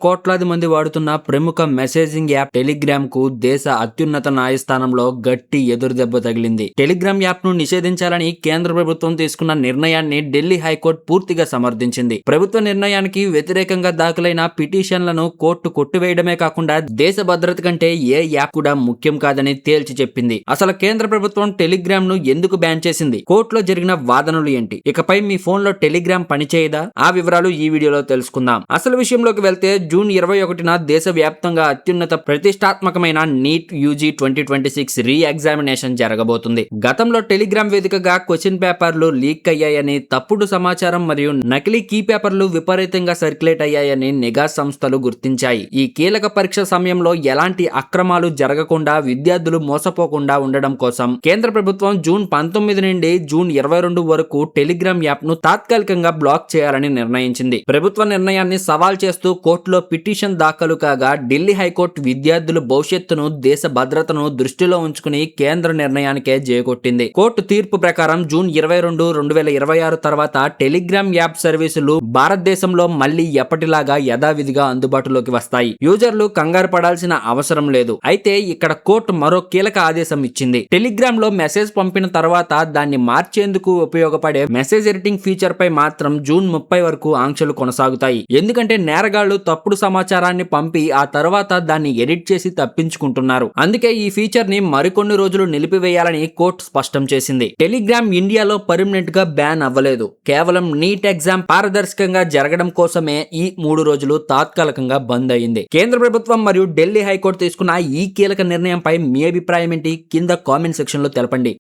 కోట్లాది మంది వాడుతున్న ప్రముఖ మెసేజింగ్ యాప్ టెలిగ్రామ్ కు దేశ అత్యున్నత న్యాయస్థానంలో గట్టి ఎదురుదెబ్బ తగిలింది. టెలిగ్రామ్ యాప్ ను నిషేధించాలని కేంద్ర ప్రభుత్వం తీసుకున్న నిర్ణయాన్ని ఢిల్లీ హైకోర్టు పూర్తిగా సమర్థించింది. ప్రభుత్వ నిర్ణయానికి వ్యతిరేకంగా దాఖలైన పిటిషన్లను కోర్టు కొట్టివేయడమే కాకుండా దేశ భద్రత కంటే ఏ యాప్ కూడా ముఖ్యం కాదని తేల్చి చెప్పింది. అసలు కేంద్ర ప్రభుత్వం టెలిగ్రామ్ ను ఎందుకు బ్యాన్ చేసింది? కోర్టులో జరిగిన వాదనలు ఏంటి? ఇకపై మీ ఫోన్ లో టెలిగ్రామ్ పనిచేయదా? ఆ వివరాలు ఈ వీడియోలో తెలుసుకుందాం. అసలు విషయంలోకి వెళ్తే జూన్ 21న దేశవ్యాప్తంగా అత్యున్నత ప్రతిష్టాత్మకమైన నీట్ యూజీ 2026 రీ ఎగ్జామినేషన్ జరగబోతుంది. గతంలో టెలిగ్రామ్ వేదికగా క్వశ్చన్ పేపర్లు లీక్ అయ్యాయని, తప్పుడు సమాచారం మరియు నకిలీ కీ పేపర్లు విపరీతంగా సర్క్యులేట్ అయ్యాయని నిఘా సంస్థలు గుర్తించాయి. ఈ కీలక పరీక్ష సమయంలో ఎలాంటి అక్రమాలు జరగకుండా విద్యార్థులు మోసపోకుండా ఉండడం కోసం కేంద్ర ప్రభుత్వం జూన్ 19 నుండి జూన్ 22 వరకు టెలిగ్రామ్ యాప్ ను తాత్కాలికంగా బ్లాక్ చేయాలని నిర్ణయించింది. ప్రభుత్వ నిర్ణయాన్ని సవాల్ చేస్తూ కోర్టులో పిటిషన్ దాఖలు కాగా ఢిల్లీ హైకోర్టు విద్యార్థుల భవిష్యత్తును, దేశ భద్రతను దృష్టిలో ఉంచుకుని కేంద్ర నిర్ణయానికే జయకొట్టింది. కోర్టు తీర్పు ప్రకారం జూన్ 22, 2026 తర్వాత టెలిగ్రామ్ యాప్ సర్వీసులు భారతదేశంలో మళ్లీ ఎప్పటిలాగా యథావిధిగా అందుబాటులోకి వస్తాయి. యూజర్లు కంగారు పడాల్సిన అవసరం లేదు. అయితే ఇక్కడ కోర్టు మరో కీలక ఆదేశం ఇచ్చింది. టెలిగ్రామ్ లో మెసేజ్ పంపిన తర్వాత దాన్ని మార్చేందుకు ఉపయోగపడే మెసేజ్ ఎడిటింగ్ ఫీచర్ పై మాత్రం జూన్ 30 వరకు ఆంక్షలు కొనసాగుతాయి. ఎందుకంటే నేరగాళ్లు తప్పుడు సమాచారాన్ని పంపి ఆ తర్వాత దాన్ని ఎడిట్ చేసి తప్పించుకుంటున్నారు. అందుకే ఈ ఫీచర్ ని మరికొన్ని రోజులు నిలిపివేయాలని కోర్టు స్పష్టం చేసింది. టెలిగ్రామ్ ఇండియాలో పర్మనెంట్ గా బ్యాన్ అవ్వలేదు. కేవలం నీట్ ఎగ్జామ్ పారదర్శకంగా జరగడం కోసమే ఈ 3 రోజులు తాత్కాలికంగా బంద్ అయింది. కేంద్ర ప్రభుత్వం మరియు ఢిల్లీ హైకోర్టు తీసుకున్న ఈ కీలక నిర్ణయంపై మీ అభిప్రాయం ఏంటి? కింద కామెంట్ సెక్షన్ లో తెలపండి.